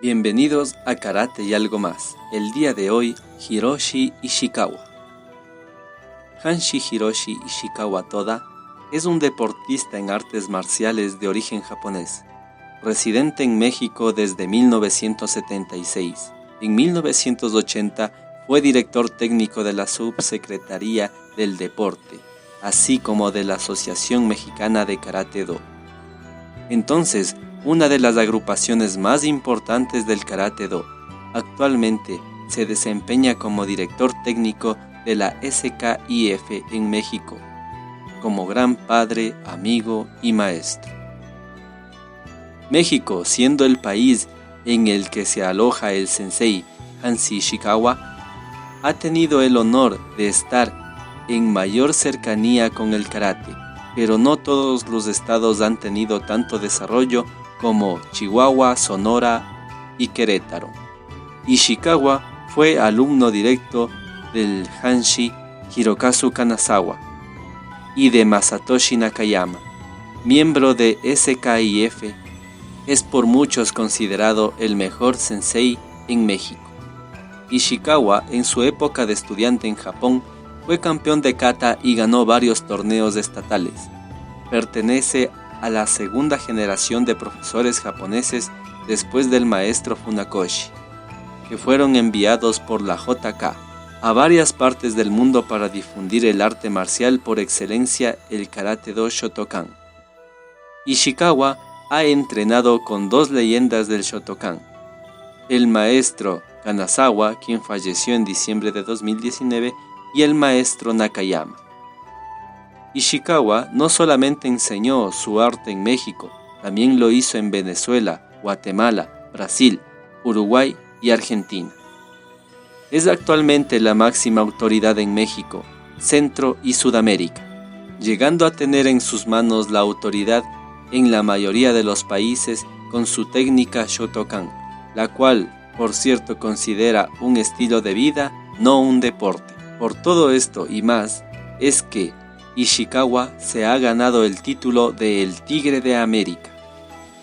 Bienvenidos a Karate y algo más. El día de hoy, Hiroshi Ishikawa. Hanshi Hiroshi Ishikawa Toda es un deportista en artes marciales de origen japonés, residente en México desde 1976. En 1980 fue director técnico de la Subsecretaría del Deporte, así como de la Asociación Mexicana de Karate-Do. Entonces, una de las agrupaciones más importantes del Karate-Do. Actualmente se desempeña como director técnico de la SKIF en México, como gran padre, amigo y maestro. México, siendo el país en el que se aloja el sensei Hanshi Ishikawa, ha tenido el honor de estar en mayor cercanía con el karate, pero no todos los estados han tenido tanto desarrollo como Chihuahua, Sonora y Querétaro. Ishikawa fue alumno directo del Hanshi Hirokazu Kanazawa y de Masatoshi Nakayama, miembro de SKIF. Es por muchos considerado el mejor sensei en México. Ishikawa, en su época de estudiante en Japón, fue campeón de kata y ganó varios torneos estatales. Pertenece a la segunda generación de profesores japoneses después del maestro Funakoshi, que fueron enviados por la JK a varias partes del mundo para difundir el arte marcial por excelencia, el Karate-Do Shotokan. Ishikawa ha entrenado con dos leyendas del Shotokan, el maestro Kanazawa, quien falleció en diciembre de 2019, y el maestro Nakayama. Ishikawa no solamente enseñó su arte en México, también lo hizo en Venezuela, Guatemala, Brasil, Uruguay y Argentina. Es actualmente la máxima autoridad en México, Centro y Sudamérica, llegando a tener en sus manos la autoridad en la mayoría de los países con su técnica Shotokan, la cual, por cierto, considera un estilo de vida, no un deporte. Por todo esto y más, es que Ishikawa se ha ganado el título de El Tigre de América.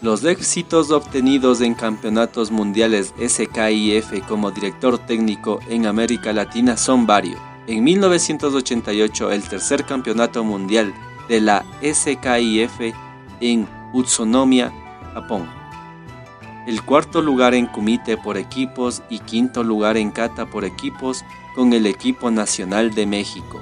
Los éxitos obtenidos en campeonatos mundiales SKIF como director técnico en América Latina son varios. En 1988, el tercer campeonato mundial de la SKIF en Utsunomiya, Japón. El cuarto lugar en kumite por equipos y quinto lugar en kata por equipos con el equipo nacional de México.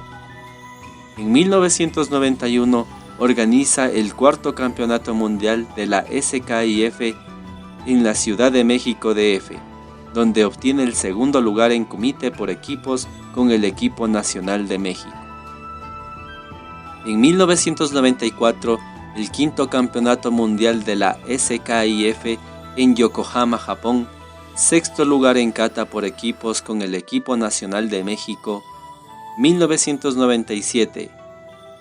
En 1991 organiza el cuarto campeonato mundial de la SKIF en la Ciudad de México DF, donde obtiene el segundo lugar en kumite por equipos con el equipo nacional de México. En 1994, el quinto campeonato mundial de la SKIF en Yokohama, Japón, sexto lugar en kata por equipos con el equipo nacional de México. 1997,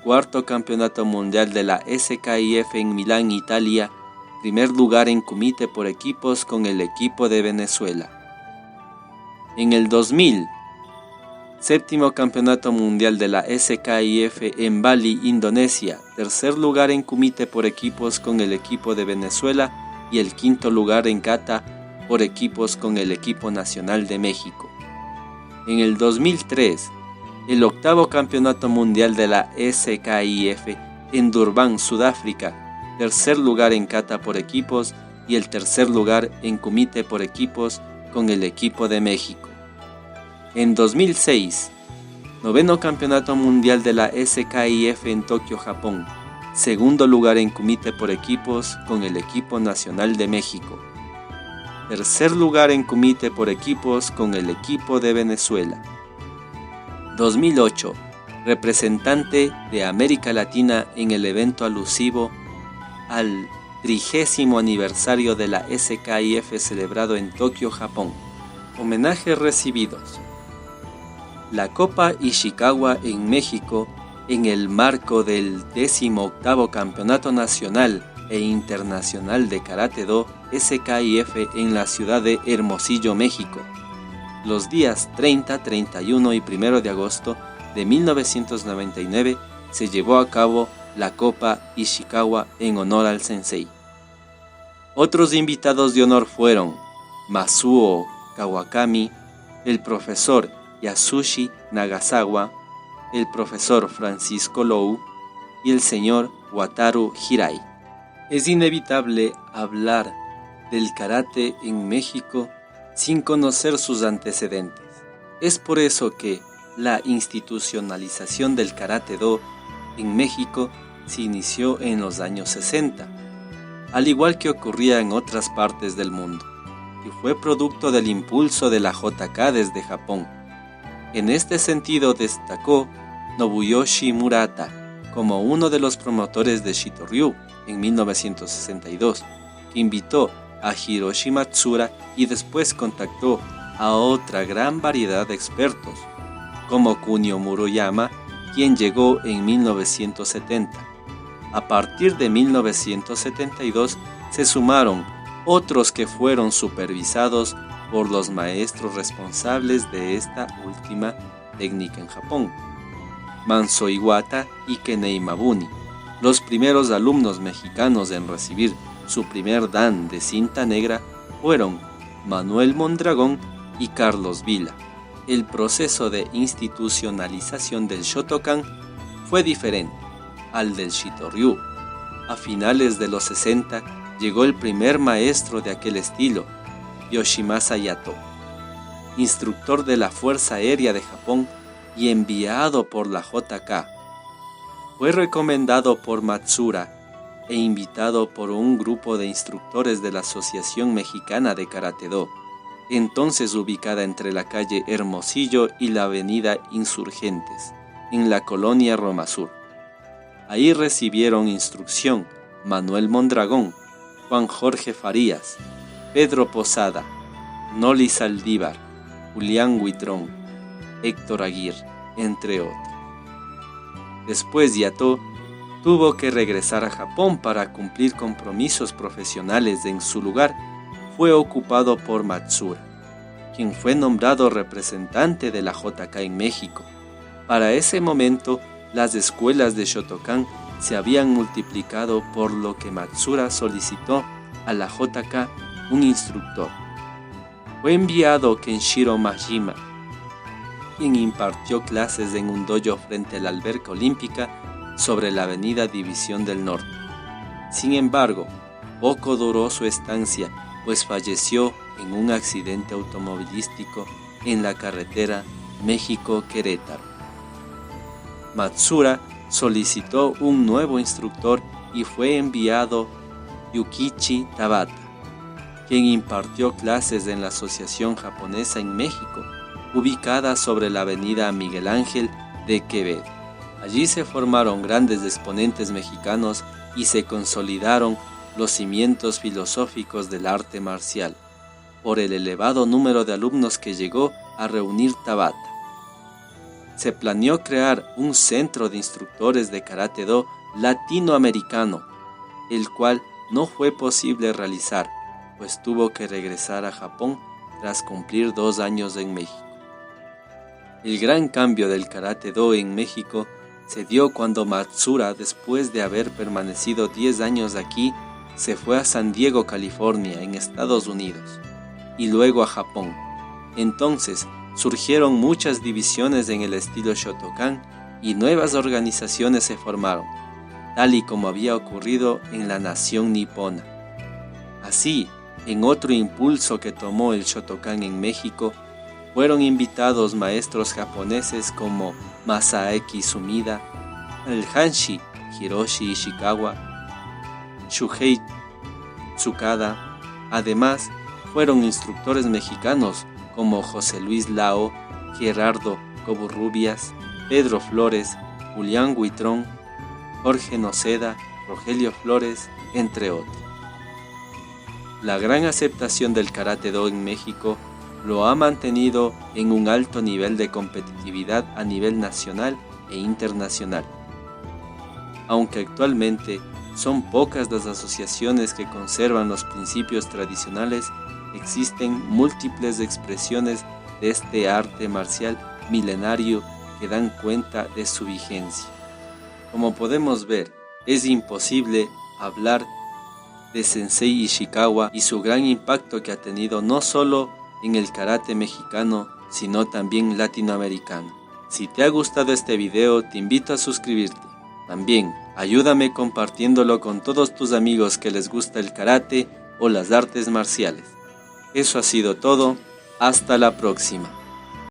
cuarto campeonato mundial de la SKIF en Milán, Italia, primer lugar en kumite por equipos con el equipo de Venezuela. En el 2000, séptimo campeonato mundial de la SKIF en Bali, Indonesia, tercer lugar en kumite por equipos con el equipo de Venezuela y el quinto lugar en kata por equipos con el equipo nacional de México. En el 2003, el octavo campeonato mundial de la SKIF en Durban, Sudáfrica, tercer lugar en kata por equipos y el tercer lugar en kumite por equipos con el equipo de México. En 2006, noveno campeonato mundial de la SKIF en Tokio, Japón, segundo lugar en kumite por equipos con el equipo nacional de México. Tercer lugar en kumite por equipos con el equipo de Venezuela. 2008, representante de América Latina en el evento alusivo al 30º aniversario de la SKIF celebrado en Tokio, Japón. Homenajes recibidos. La Copa Ishikawa en México en el marco del 18º Campeonato Nacional e Internacional de Karate-Do SKIF en la ciudad de Hermosillo, México, los días 30, 31 y 1 de agosto de 1999 se llevó a cabo la Copa Ishikawa en honor al sensei. Otros invitados de honor fueron Masuo Kawakami, el profesor Yasushi Nagasawa, el profesor Francisco Lou y el señor Wataru Hirai. Es inevitable hablar del karate en México sin conocer sus antecedentes. Es por eso que la institucionalización del Karate-Do en México se inició en los años 60, al igual que ocurría en otras partes del mundo, y fue producto del impulso de la JK desde Japón. En este sentido destacó Nobuyoshi Murata como uno de los promotores de Shitoryu en 1962, que invitó a Hiroshi Matsura y después contactó a otra gran variedad de expertos, como Kunio Muroyama, quien llegó en 1970. A partir de 1972 se sumaron otros que fueron supervisados por los maestros responsables de esta última técnica en Japón, Manso Iwata y Kenei Mabuni. Los primeros alumnos mexicanos en recibir su primer dan de cinta negra fueron Manuel Mondragón y Carlos Vila. El proceso de institucionalización del Shotokan fue diferente al del Shitoryu. A finales de los 60 llegó el primer maestro de aquel estilo, Yoshimasa Yato, instructor de la Fuerza Aérea de Japón y enviado por la JK. Fue recomendado por Matsura e invitado por un grupo de instructores de la Asociación Mexicana de Karate-Do, entonces ubicada entre la calle Hermosillo y la avenida Insurgentes, en la colonia Roma Sur. Ahí recibieron instrucción Manuel Mondragón, Juan Jorge Farías, Pedro Posada, Noli Saldívar, Julián Huitrón, Héctor Aguirre, entre otros. Después Yato tuvo que regresar a Japón para cumplir compromisos profesionales. En su lugar fue ocupado por Matsura, quien fue nombrado representante de la JK en México. Para ese momento, las escuelas de Shotokan se habían multiplicado, por lo que Matsura solicitó a la JK un instructor. Fue enviado Kenshiro Majima, quien impartió clases en un dojo frente a la alberca olímpica sobre la avenida División del Norte. Sin embargo, poco duró su estancia, pues falleció en un accidente automovilístico en la carretera México-Querétaro. Matsura solicitó un nuevo instructor y fue enviado Yukichi Tabata, quien impartió clases en la Asociación Japonesa en México, ubicada sobre la avenida Miguel Ángel de Quevedo. Allí se formaron grandes exponentes mexicanos y se consolidaron los cimientos filosóficos del arte marcial, por el elevado número de alumnos que llegó a reunir Tabata. Se planeó crear un centro de instructores de Karate-Do latinoamericano, el cual no fue posible realizar, pues tuvo que regresar a Japón tras cumplir 2 años en México. El gran cambio del Karate-Do en México se dio cuando Matsura, después de haber permanecido 10 años aquí, se fue a San Diego, California, en Estados Unidos, y luego a Japón. Entonces surgieron muchas divisiones en el estilo Shotokan y nuevas organizaciones se formaron, tal y como había ocurrido en la nación nipona. Así, en otro impulso que tomó el Shotokan en México, fueron invitados maestros japoneses como Masaaki Sumida, el Hanshi Hiroshi Ishikawa, Shuhei Tsukada. Además, fueron instructores mexicanos como José Luis Lao, Gerardo Covarrubias, Pedro Flores, Julián Huitrón, Jorge Noceda, Rogelio Flores, entre otros. La gran aceptación del Karate-Do en México lo ha mantenido en un alto nivel de competitividad a nivel nacional e internacional. Aunque actualmente son pocas las asociaciones que conservan los principios tradicionales, existen múltiples expresiones de este arte marcial milenario que dan cuenta de su vigencia. Como podemos ver, es imposible hablar de Sensei Ishikawa y su gran impacto que ha tenido no solo en el karate mexicano, sino también latinoamericano. Si te ha gustado este video, te invito a suscribirte. También, ayúdame compartiéndolo con todos tus amigos que les gusta el karate o las artes marciales. Eso ha sido todo. Hasta la próxima.